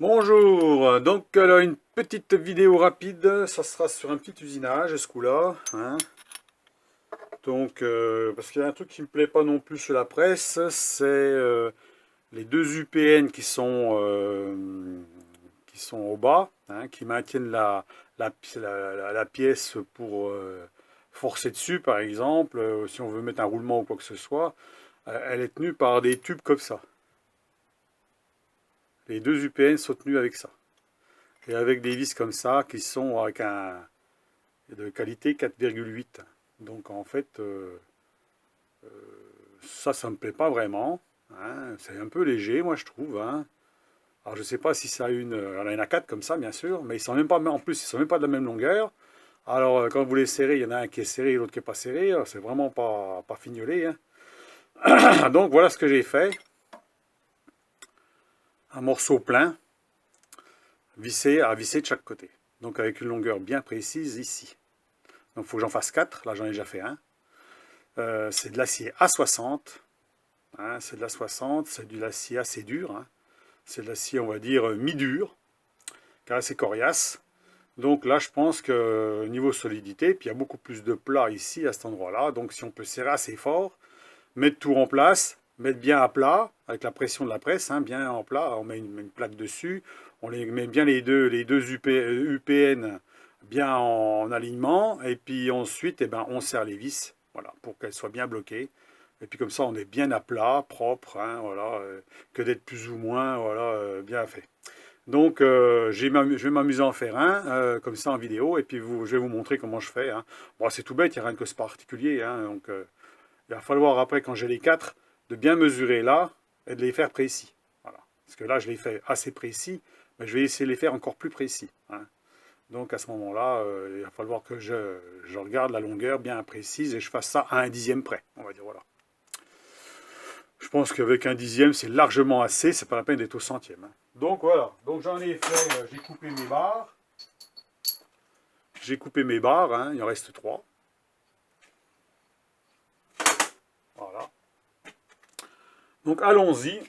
Bonjour, donc alors, une petite vidéo rapide, ça sera sur un petit usinage ce coup-là, hein. Donc, parce qu'il y a un truc qui me plaît pas non plus sur la presse, c'est les deux UPN qui sont au bas, hein, qui maintiennent la pièce pour forcer dessus par exemple, si on veut mettre un roulement ou quoi que ce soit, elle est tenue par des tubes comme ça. Les deux UPN sont tenus avec ça. Et avec des vis comme ça qui sont avec un de qualité 4,8. Donc en fait, ça me plaît pas vraiment, hein. C'est un peu léger, moi je trouve, hein. Alors je sais pas si ça a une. Il y en a quatre comme ça, bien sûr, mais ils sont même pas. En plus, ils sont même pas de la même longueur. Alors quand vous les serrez, il y en a un qui est serré et l'autre qui est pas serré. C'est vraiment pas fignolé, hein. Donc voilà ce que j'ai fait. Un morceau plein, à visser de chaque côté. Donc avec une longueur bien précise ici. Donc il faut que j'en fasse 4. Là j'en ai déjà fait un. C'est de l'acier A60, hein, c'est de l'A60, c'est de l'acier assez dur, hein. C'est de l'acier, on va dire, mi-dur, car c'est coriace. Donc là, je pense que niveau solidité, puis il y a beaucoup plus de plat ici, à cet endroit-là. Donc si on peut serrer assez fort, mettre tout en place, mettre bien à plat, avec la pression de la presse, hein, bien en plat, on met une plaque dessus, on les met bien les deux UPN bien en alignement, et puis ensuite, eh ben, on serre les vis, voilà, pour qu'elles soient bien bloquées. Et puis comme ça, on est bien à plat, propre, hein, voilà, que d'être plus ou moins, voilà, bien fait. Donc, je vais m'amuser à en faire un, comme ça en vidéo, et puis je vais vous montrer comment je fais, hein. Bon, c'est tout bête, il n'y a rien de particulier, hein, donc il va falloir après, quand j'ai les quatre, de bien mesurer là et de les faire précis. Voilà. Parce que là, je les fais assez précis, mais je vais essayer de les faire encore plus précis, hein. Donc à ce moment-là, il va falloir que je regarde la longueur bien précise et je fasse ça à un dixième près, on va dire, voilà. Je pense qu'avec un dixième, c'est largement assez, c'est pas la peine d'être au centième, hein. Donc voilà, donc j'en ai fait, j'ai coupé mes barres. J'ai coupé mes barres, hein, il en reste 3. Voilà. Donc allons-y.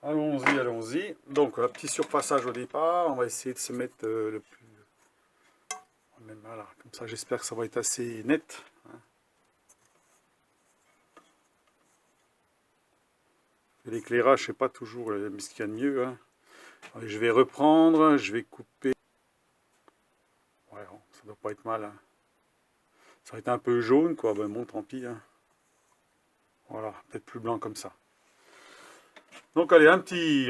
Allons-y, allons-y. Donc, petit surfaçage au départ. On va essayer de se mettre le plus. Même voilà, comme ça, j'espère que ça va être assez net, hein. L'éclairage, c'est pas toujours ce qu'il y a de mieux, hein. Allez, je vais reprendre, je vais couper. Ouais, bon, ça doit pas être mal, hein. Ça va être un peu jaune, quoi. Ben bon, tant pis, hein. Voilà, peut-être plus blanc comme ça. Donc, allez, un petit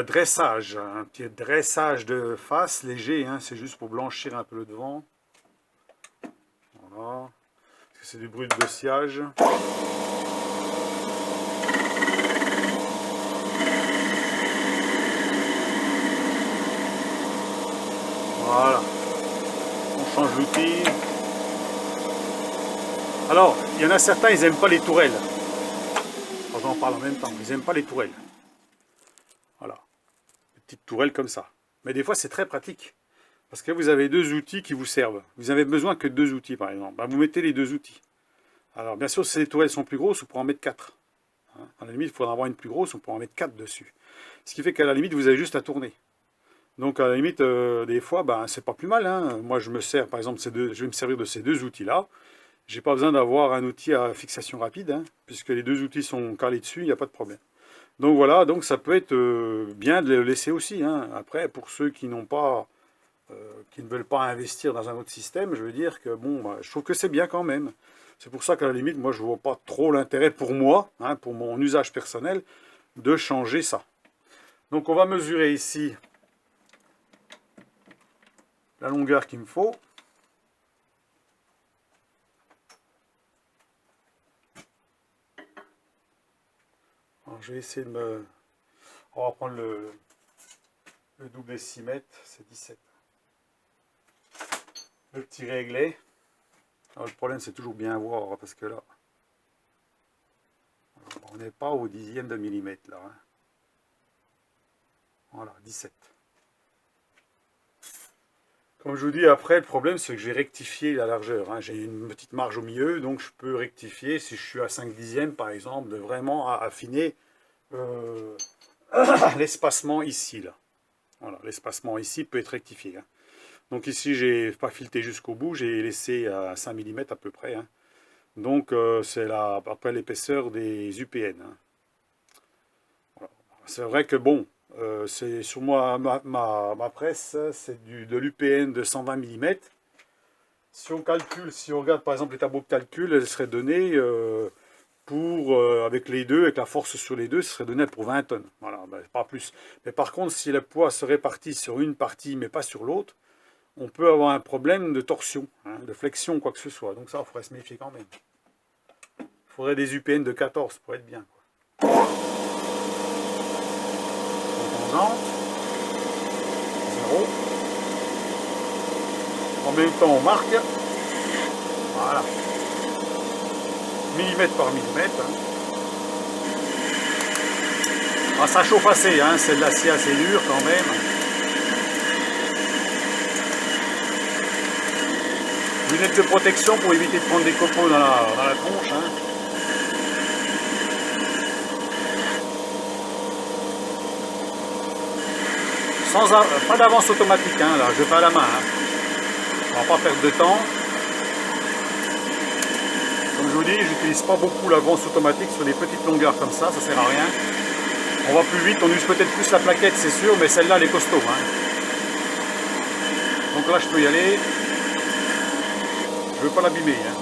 dressage, un petit dressage de face léger, hein. C'est juste pour blanchir un peu le devant. Voilà. Parce que c'est du bruit de sciage. Voilà. On change l'outil. Alors, il y en a certains, ils n'aiment pas les tourelles. J'en parle en même temps. Ils n'aiment pas les tourelles. Voilà. Des petites tourelles comme ça. Mais des fois, c'est très pratique. Parce que vous avez deux outils qui vous servent. Vous avez besoin que de deux outils, par exemple. Ben, vous mettez les deux outils. Alors, bien sûr, si les tourelles sont plus grosses, vous pourrez en mettre 4. Hein. À la limite, il faudra avoir une plus grosse, on pourra en mettre 4 dessus. Ce qui fait qu'à la limite, vous avez juste à tourner. Donc, à la limite, des fois, ben, c'est pas plus mal, hein. Moi, je me sers, par exemple, je vais me servir de ces deux outils-là. J'ai pas besoin d'avoir un outil à fixation rapide, hein, puisque les deux outils sont calés dessus, il n'y a pas de problème. Donc voilà, donc ça peut être bien de le laisser aussi, hein. Après, pour ceux qui n'ont pas, qui ne veulent pas investir dans un autre système, je veux dire que bon, bah, je trouve que c'est bien quand même. C'est pour ça qu'à la limite, moi, je ne vois pas trop l'intérêt pour moi, hein, pour mon usage personnel, de changer ça. Donc on va mesurer ici la longueur qu'il me faut. Alors, je vais essayer de me... On va prendre le double décimètre, c'est 17. Le petit réglet. Alors, le problème, c'est toujours bien voir, parce que là, on n'est pas au dixième de millimètre, là, hein. Voilà, 17. Comme je vous dis, après, le problème, c'est que j'ai rectifié la largeur, hein. J'ai une petite marge au milieu, donc je peux rectifier, si je suis à 5 dixièmes, par exemple, de vraiment affiner euh, l'espacement ici, là. Voilà, l'espacement ici peut être rectifié, hein. Donc ici, j'ai pas fileté jusqu'au bout, j'ai laissé à 5 mm à peu près, hein. Donc c'est après l'épaisseur des UPN, hein. Voilà. C'est vrai que bon, c'est sur moi, ma presse, c'est de l'UPN de 120 mm. Si on calcule, si on regarde par exemple les tableaux de calcul, elle serait donnée avec les deux, avec la force sur les deux, ce serait donné pour 20 tonnes. Voilà, ben, pas plus. Mais par contre, si le poids se répartit sur une partie mais pas sur l'autre, on peut avoir un problème de torsion, hein, de flexion, quoi que ce soit. Donc ça, il faudrait se méfier quand même. Il faudrait des UPN de 14 pour être bien, quoi. Donc on entre, 0. En même temps, on marque. Voilà. Millimètre par millimètre. Hein. Ah, ça chauffe assez, hein, c'est de l'acier assez dur quand même. Lunettes de protection pour éviter de prendre des copeaux dans la tronche. Hein. Pas d'avance automatique, hein, là, je fais à la main. Hein. On va pas perdre de temps. Comme je vous dis, j'utilise pas beaucoup l'avance automatique sur des petites longueurs comme ça sert à rien. On va plus vite, on use peut-être plus la plaquette, c'est sûr, mais celle-là, elle est costaud. Hein. Donc là, je peux y aller. Je veux pas l'abîmer. Hein.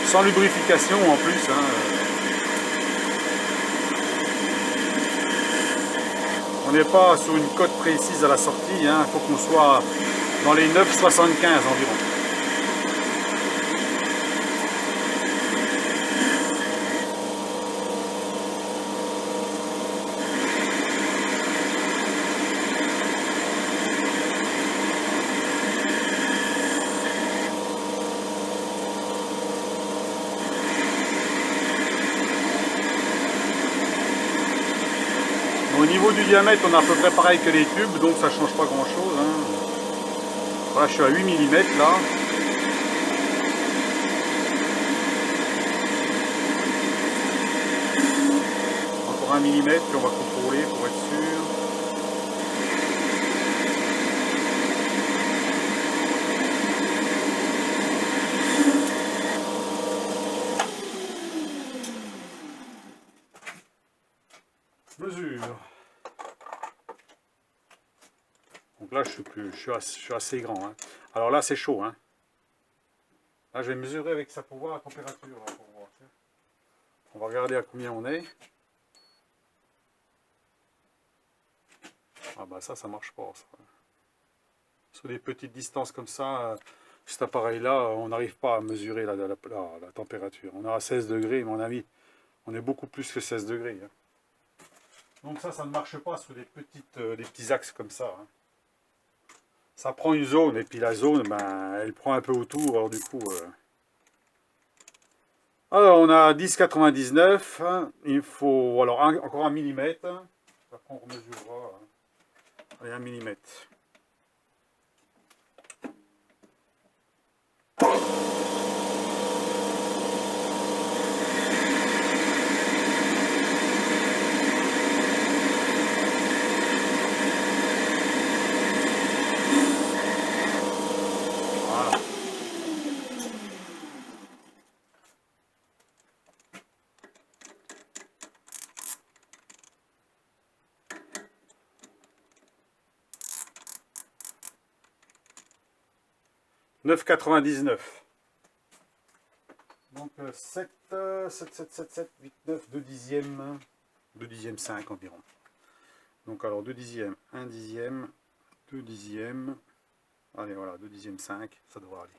Sans lubrification en plus. Hein. On n'est pas sur une cote précise à la sortie. Il faut qu'on soit dans les 9,75 environ. Au niveau du diamètre, on a à peu près pareil que les tubes, donc ça ne change pas grand chose. Hein. Voilà, je suis à 8 mm là. Encore 1 mm, puis on va contrôler pour être sûr. Mesure. Donc là, je suis assez grand. Hein. Alors là, c'est chaud. Hein. Là, je vais mesurer avec ça pour voir la température. Là, pour voir. On va regarder à combien on est. Ah bah ça marche pas. Ça. Sur des petites distances comme ça, cet appareil-là, on n'arrive pas à mesurer la température. On est à 16 degrés, à mon avis, on est beaucoup plus que 16 degrés. Hein. Donc ça ne marche pas sur des petits axes comme ça. Hein. Ça prend une zone, et puis la zone, ben, elle prend un peu autour, alors du coup... Alors, on a 10,99, hein. Il faut, alors, encore 1 mm. Après, on remesurera. Hein. Allez, 1 mm. Voilà. « 9,99. Donc 7, 8, 9, 2 dixièmes, 2 dixièmes 5 environ. Donc alors 2 dixièmes, 1 dixième, 2 dixièmes, allez voilà, 2 dixièmes 5, ça devrait aller.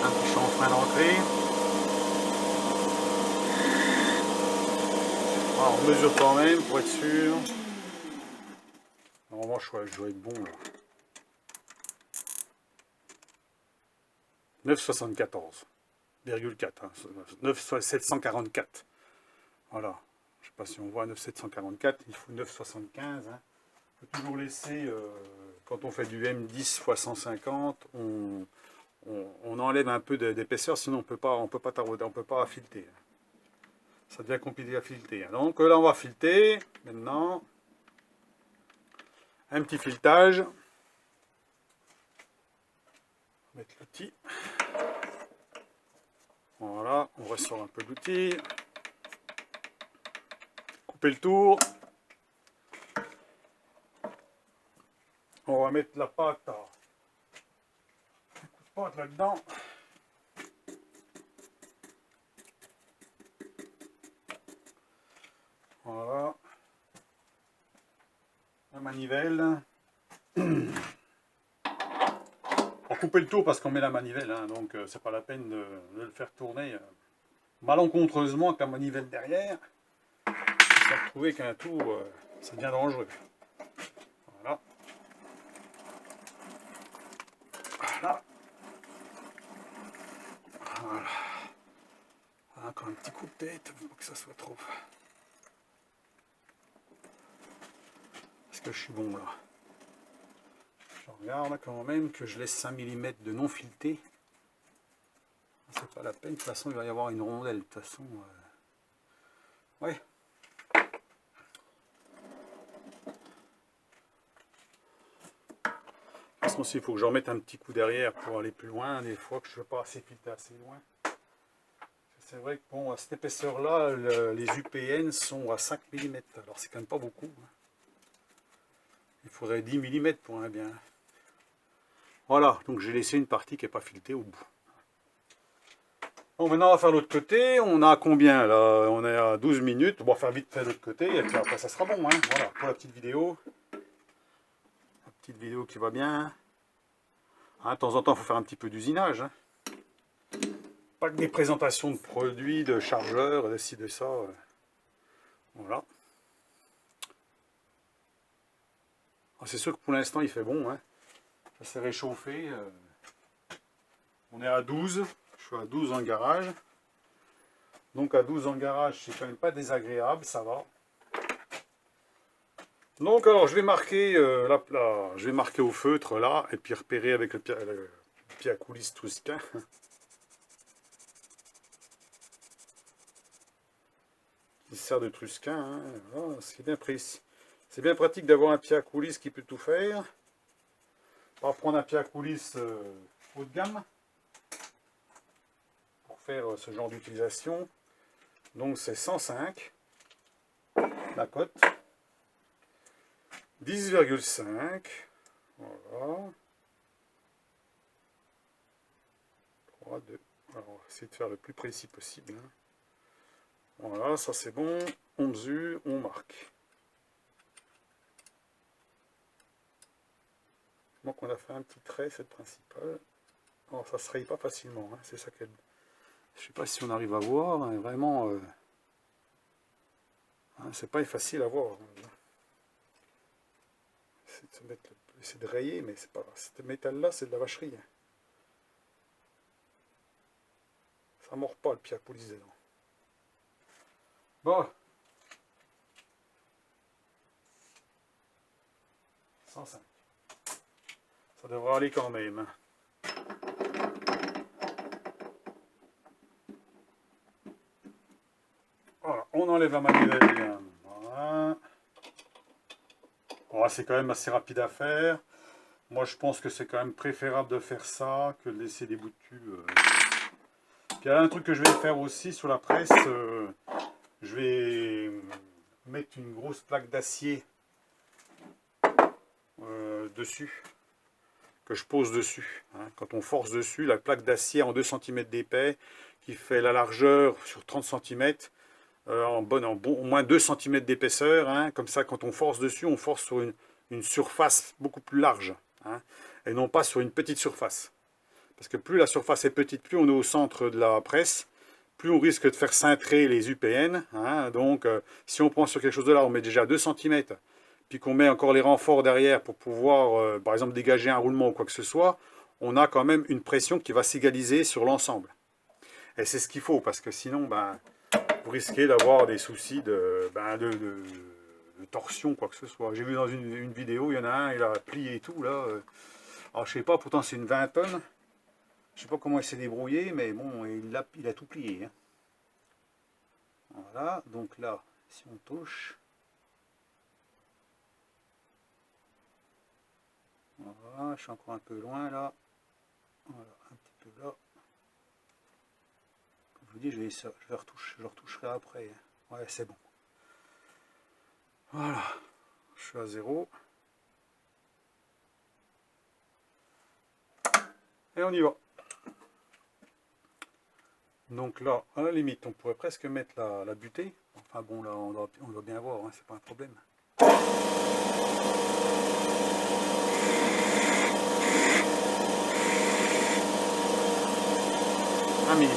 Un petit chanfrein d'entrée. on mesure quand même pour être sûr. Normalement, je dois être bon là. 9,74,4. Hein. 9,744. Voilà. Je ne sais pas si on voit 9,744. Il faut 9,75. Hein. Il faut toujours laisser, quand on fait du M10 x 150, on enlève un peu d'épaisseur, sinon on ne peut pas tarauder, on peut pas fileter. Ça devient compliqué à fileter. Donc là, on va fileter. Maintenant, un petit filetage. On va mettre l'outil. Voilà, on ressort un peu l'outil. Couper le tour. On va mettre la pâte là-dedans. Voilà. La manivelle. On couper le tour parce qu'on met la manivelle, hein, donc c'est pas la peine de le faire tourner malencontreusement avec la manivelle derrière. On va retrouver qu'un tour, ça devient dangereux. Voilà. Voilà. Voilà. Encore un petit coup de tête pour que ça soit trop. Est-ce que je suis bon là? Je regarde quand même que je laisse 5 mm de non fileté. C'est pas la peine, de toute façon il va y avoir une rondelle. De toute façon, ouais. De toute façon, il faut que je remette un petit coup derrière pour aller plus loin. Des fois que je ne veux pas assez fileter assez loin. C'est vrai que bon, à cette épaisseur-là, les UPN sont à 5 mm. Alors c'est quand même pas beaucoup. Hein. Il faudrait 10 mm pour un bien. Voilà, donc j'ai laissé une partie qui n'est pas filetée au bout. Bon, maintenant on va faire l'autre côté. On a combien là? On est à 12 minutes. On va faire vite fait l'autre côté et puis après ça sera bon. Hein. Voilà, pour la petite vidéo. La petite vidéo qui va bien. Hein, de temps en temps, il faut faire un petit peu d'usinage. Hein. Pas que des présentations de produits, de chargeurs, de ci, de ça. Voilà. C'est sûr que pour l'instant, il fait bon. Hein. Ça s'est réchauffé. On est à 12. Je suis à 12 en garage. Donc à 12 en garage, c'est quand même pas désagréable, ça va. Donc alors je vais marquer je vais marquer au feutre là, et puis repérer avec le pied à coulisse Trusquin. Qui sert de Trusquin, hein. Voilà, c'est bien précis. C'est bien pratique d'avoir un pied à coulisse qui peut tout faire. On va prendre un pied à coulisse haut de gamme pour faire ce genre d'utilisation. Donc c'est 105 la cote. 10,5. Voilà. 3, 2. Alors on va essayer de faire le plus précis possible. Hein. Voilà, ça c'est bon. On mesure, on marque. Donc on a fait un petit trait, c'est le principal. Alors ça se raye pas facilement, hein, c'est ça qu'elle. Je sais pas si on arrive à voir, hein, vraiment. Hein, c'est pas facile à voir. C'est de rayer, mais c'est pas. Ce métal-là, c'est de la vacherie. Hein. Ça mord pas le pied à coulisse dedans. Bon. 105. Ça devrait aller quand même. Voilà, on enlève la manivelle. Voilà. Bon, c'est quand même assez rapide à faire. Moi, je pense que c'est quand même préférable de faire ça que de laisser des bouts de tube. Puis, il y a un truc que je vais faire aussi sur la presse. Je vais mettre une grosse plaque d'acier dessus. Que je pose dessus. Hein. Quand on force dessus, la plaque d'acier en 2 cm d'épais qui fait la largeur sur 30 cm. Au moins 2 cm d'épaisseur, hein, comme ça quand on force dessus, on force sur une surface beaucoup plus large, hein, et non pas sur une petite surface. Parce que plus la surface est petite, plus on est au centre de la presse, plus on risque de faire cintrer les UPN. Hein, donc, si on prend sur quelque chose de là, on met déjà 2 cm, puis qu'on met encore les renforts derrière pour pouvoir, par exemple, dégager un roulement ou quoi que ce soit, on a quand même une pression qui va s'égaliser sur l'ensemble. Et c'est ce qu'il faut, parce que sinon, ben, vous risquez d'avoir des soucis de torsion, quoi que ce soit. J'ai vu dans une vidéo, il y en a un, il a plié et tout, là. Alors, je sais pas, pourtant c'est une 20 tonnes. Je sais pas comment il s'est débrouillé, mais bon, il a tout plié. Hein. Voilà, donc là, si on touche... Voilà, je suis encore un peu loin, là. Voilà, un petit peu là. Comme je vous dis, je le retoucherai après. Hein. Ouais, c'est bon. Voilà, je suis à 0. Et on y va. Donc là, à la limite, on pourrait presque mettre la butée. Enfin bon, là, on doit bien voir, hein, c'est pas un problème. 1 mm.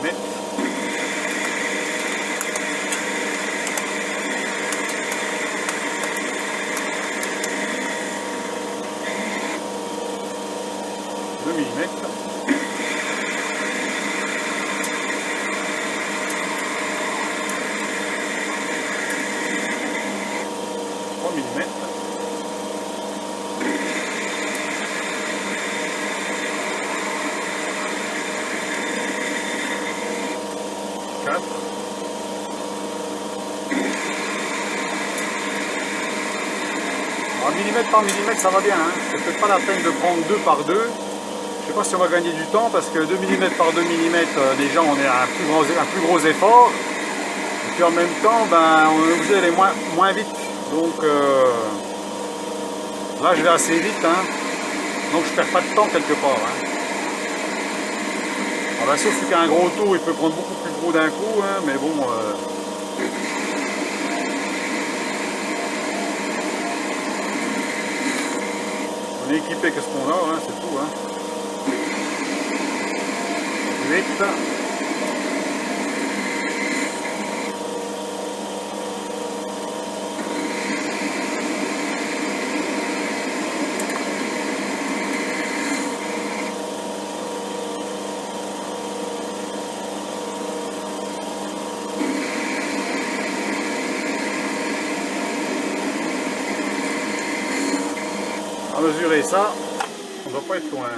Millimètre par millimètre, ça va bien. Hein. C'est peut-être pas la peine de prendre 2 par 2. Je sais pas si on va gagner du temps parce que 2 mm par 2 mm, déjà on est à un plus gros effort. Et puis en même temps, ben, on est obligé d'aller moins vite. Donc là je vais assez vite. Hein. Donc je perds pas de temps quelque part. Hein. Alors, ben, sauf qu'un gros tour il peut prendre beaucoup plus gros d'un coup. Hein, mais bon... on est équipé que ce qu'on a, hein, c'est tout. Hein. 8. À mesurer ça, on ne doit pas être loin.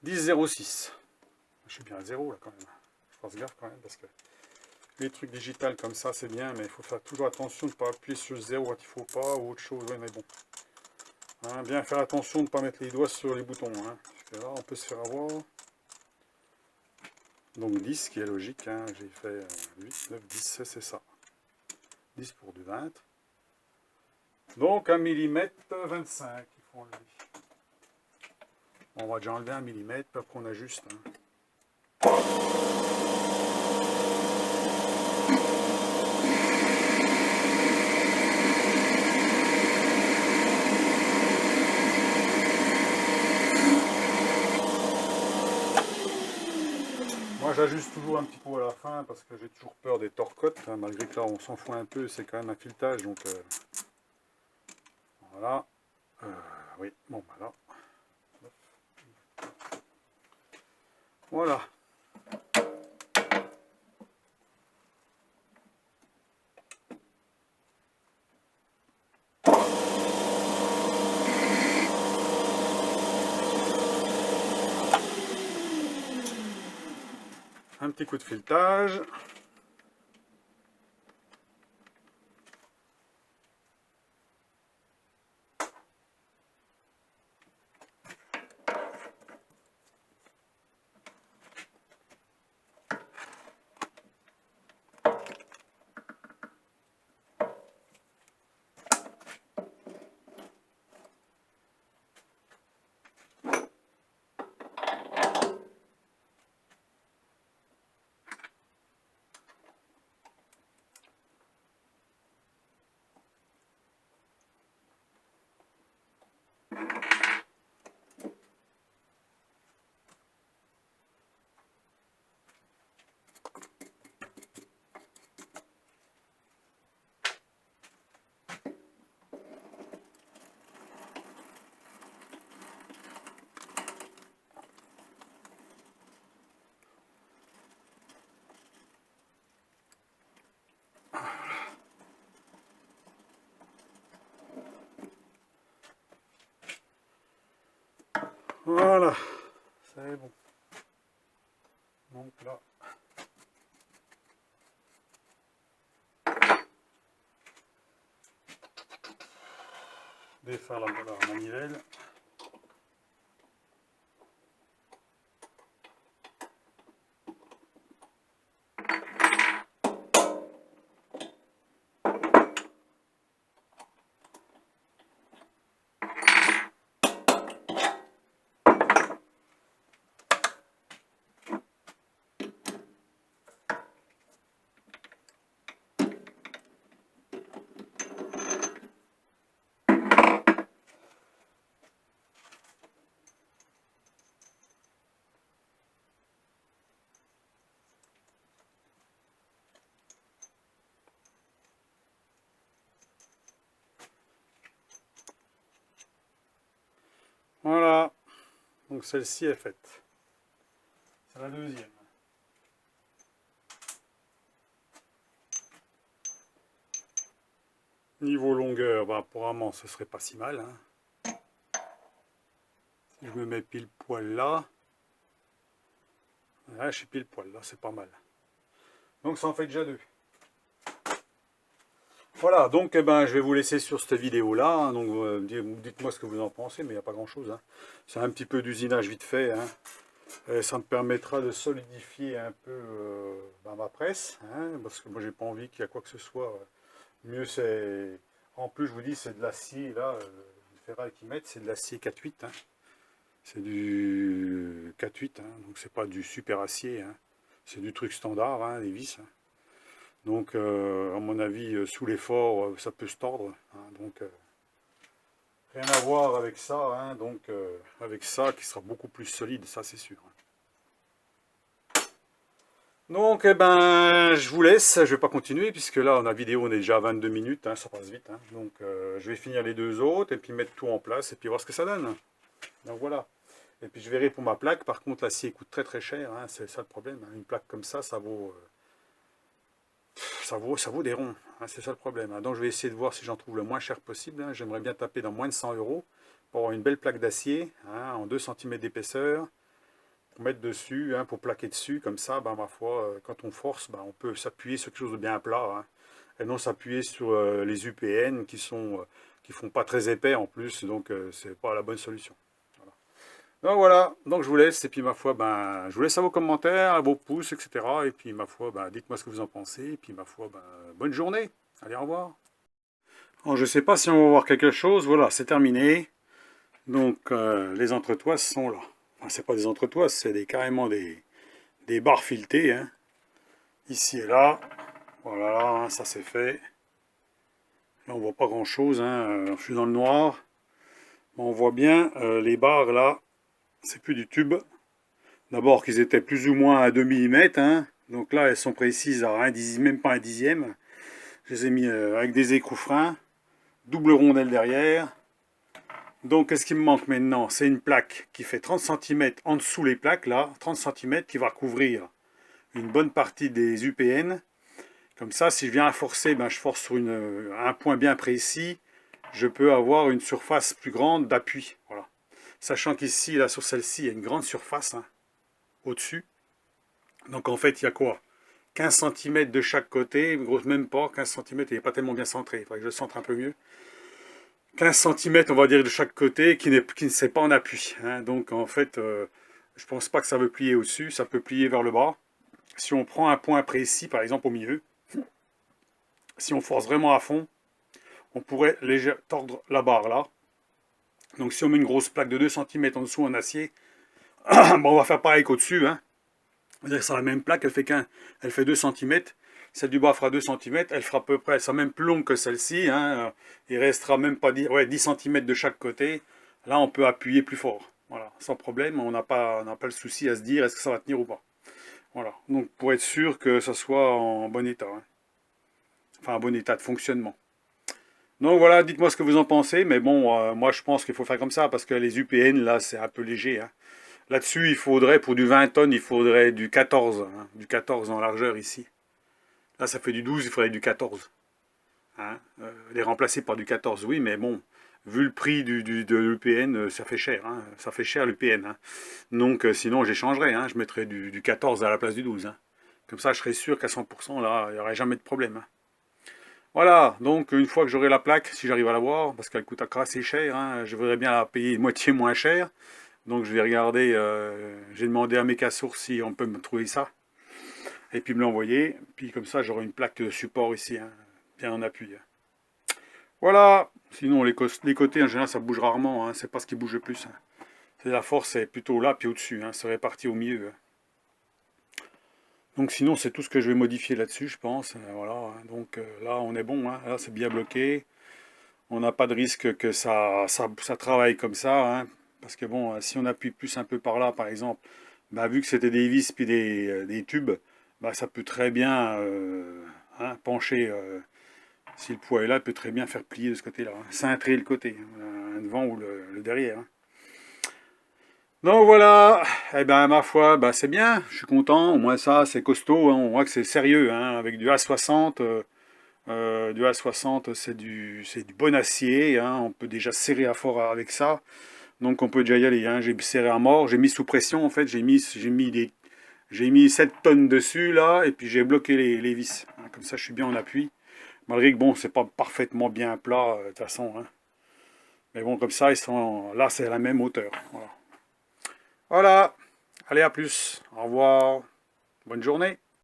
10,06. Je suis bien à 0 là quand même. Je fasse gaffe quand même parce que les trucs digitales comme ça c'est bien, mais il faut faire toujours attention de ne pas appuyer sur 0 quand il ne faut pas ou autre chose. Ouais, mais bon. Hein, bien faire attention de ne pas mettre les doigts sur les boutons. Hein, parce que là on peut se faire avoir. Donc 10, ce qui est logique. Hein, j'ai fait 8, 9, 10, c'est ça. 10 pour du 20. Donc 1 mm 25, il faut enlever. On va déjà enlever 1 mm, puis après on ajuste. Hein. Moi j'ajuste toujours un petit peu à la fin parce que j'ai toujours peur des torcottes, hein, malgré que là on s'en fout un peu, c'est quand même un filetage, donc voilà. Oui, bon bah là. Voilà. Un petit coup de filetage. Voilà, c'est bon. Donc là, défaire la manivelle. Voilà, donc celle-ci est faite. C'est la deuxième. Niveau longueur, bah, apparemment ce serait pas si mal. Hein. Si je me mets pile poil là, ouais, je suis pile poil là, c'est pas mal. Donc ça en fait déjà deux. Voilà, donc eh ben, je vais vous laisser sur cette vidéo-là. Hein, donc dites-moi ce que vous en pensez, mais il n'y a pas grand-chose. Hein. C'est un petit peu d'usinage vite fait. Hein. Et ça me permettra de solidifier un peu ma presse. Hein, parce que moi, j'ai pas envie qu'il y ait quoi que ce soit. Mieux, c'est... En plus, je vous dis, c'est de l'acier, là, le ferraille qu'ils mettent, c'est de l'acier 4-8. Hein. C'est du 4-8, hein, donc c'est pas du super acier. Hein. C'est du truc standard, hein, des vis. Hein. Donc, à mon avis, sous l'effort, ça peut se tordre. Hein, donc, rien à voir avec ça. Hein, donc, avec ça, qui sera beaucoup plus solide, ça c'est sûr. Donc, eh ben, je vous laisse. Je vais pas continuer, puisque là, la vidéo, on est déjà à 22 minutes. Hein, ça passe vite. Hein, donc, je vais finir les deux autres, et puis mettre tout en place, et puis voir ce que ça donne. Donc, voilà. Et puis, je verrai pour ma plaque. Par contre, l'acier coûte très très cher. Hein, c'est ça le problème. Hein, une plaque comme ça vaut... ça vaut des ronds, hein, c'est ça le problème. Hein. Donc je vais essayer de voir si j'en trouve le moins cher possible. Hein. J'aimerais bien taper dans moins de 100 € pour avoir une belle plaque d'acier, hein, en 2 cm d'épaisseur, pour mettre dessus, hein, pour plaquer dessus, comme ça, ben, ma foi, quand on force, ben, on peut s'appuyer sur quelque chose de bien plat, hein, et non s'appuyer sur les UPN qui font pas très épais en plus, donc c'est pas la bonne solution. Donc voilà, donc je vous laisse, et puis ma foi, ben, je vous laisse à vos commentaires, à vos pouces, etc. Et puis ma foi, ben, dites-moi ce que vous en pensez, et puis ma foi, ben, bonne journée. Allez, au revoir. Alors, je ne sais pas si on va voir quelque chose, voilà, c'est terminé. Donc les entretoises sont là. Enfin, c'est pas des entretoises, c'est carrément des barres filetées. Hein. Ici et là, voilà, hein, ça c'est fait. Là on voit pas grand chose, hein. Je suis dans le noir. Mais on voit bien les barres là. C'est plus du tube. D'abord qu'ils étaient plus ou moins à 2 mm. Hein. Donc là, elles sont précises à un dixième, même pas un dixième. Je les ai mis avec des écrous freins. Double rondelle derrière. Donc, qu'est-ce qui me manque maintenant? C'est une plaque qui fait 30 cm en dessous les plaques, là. 30 cm qui va couvrir une bonne partie des UPN. Comme ça, si je viens à forcer, ben, je force sur un point bien précis. Je peux avoir une surface plus grande d'appui. Voilà. Sachant qu'ici, là, sur celle-ci, il y a une grande surface hein, au-dessus. Donc, en fait, il y a quoi? 15 cm de chaque côté, grosse même pas, 15 cm, il n'est pas tellement bien centré. Il faudrait que je le centre un peu mieux. 15 cm, on va dire, de chaque côté, qui ne s'est pas en appui. Hein. Donc, en fait, je pense pas que ça veut plier au-dessus, ça peut plier vers le bas. Si on prend un point précis, par exemple au milieu, si on force vraiment à fond, on pourrait tordre la barre là. Donc, si on met une grosse plaque de 2 cm en dessous en acier, bon, on va faire pareil qu'au-dessus. Hein. C'est-à-dire que c'est la même plaque, elle fait 2 cm. Celle du bas fera 2 cm, elle fera à peu près, elle sera même plus longue que celle-ci. Hein. Il restera même pas 10 cm de chaque côté. Là, on peut appuyer plus fort. Voilà, sans problème, on n'a pas le souci à se dire est-ce que ça va tenir ou pas. Voilà, donc pour être sûr que ça soit en bon état, hein. Enfin, en bon état de fonctionnement. Donc voilà, dites-moi ce que vous en pensez, mais bon, moi je pense qu'il faut faire comme ça, parce que les UPN, là, c'est un peu léger, hein. Là-dessus, il faudrait, pour du 20 tonnes, il faudrait du 14, hein, du 14 en largeur ici. Là, ça fait du 12, il faudrait du 14. Hein. Les remplacer par du 14, oui, mais bon, vu le prix de l'UPN, ça fait cher, hein, ça fait cher l'UPN, hein. Donc sinon, j'échangerais, hein, je mettrais du 14 à la place du 12, hein. Comme ça, je serais sûr qu'à 100%, là, il n'y aurait jamais de problème, hein. Voilà, donc une fois que j'aurai la plaque, si j'arrive à l'avoir, parce qu'elle coûte assez cher, hein, je voudrais bien la payer moitié moins cher. Donc je vais regarder, j'ai demandé à Mecasource si on peut me trouver ça, et puis me l'envoyer. Puis comme ça, j'aurai une plaque de support ici, hein, bien en appui, hein. Voilà, sinon les côtés en général ça bouge rarement, hein, c'est pas ce qui bouge le plus, hein. C'est la force, c'est plutôt là puis au-dessus, hein, c'est réparti au milieu, hein. Donc sinon c'est tout ce que je vais modifier là-dessus, je pense. Voilà, hein. Donc là on est bon, hein. Là c'est bien bloqué. On n'a pas de risque que ça travaille comme ça, hein. Parce que bon, si on appuie plus un peu par là, par exemple, bah, vu que c'était des vis puis des tubes, bah, ça peut très bien hein, pencher. Si le poids est là, il peut très bien faire plier de ce côté-là, hein. Cintrer le côté, hein, le devant ou le derrière, hein. Donc voilà, eh ben ma foi, bah, c'est bien, je suis content, au moins ça, c'est costaud, hein, on voit que c'est sérieux, hein, avec du A60. Du A60, c'est du bon acier, hein, on peut déjà serrer à fort avec ça, donc on peut déjà y aller, hein. J'ai serré à mort, j'ai mis sous pression en fait, j'ai mis 7 tonnes dessus là, et puis j'ai bloqué les vis, hein. Comme ça je suis bien en appui, malgré que bon, c'est pas parfaitement bien plat de toute façon, hein. Mais bon, comme ça, là c'est à la même hauteur. Voilà. Voilà, allez à plus, au revoir, bonne journée.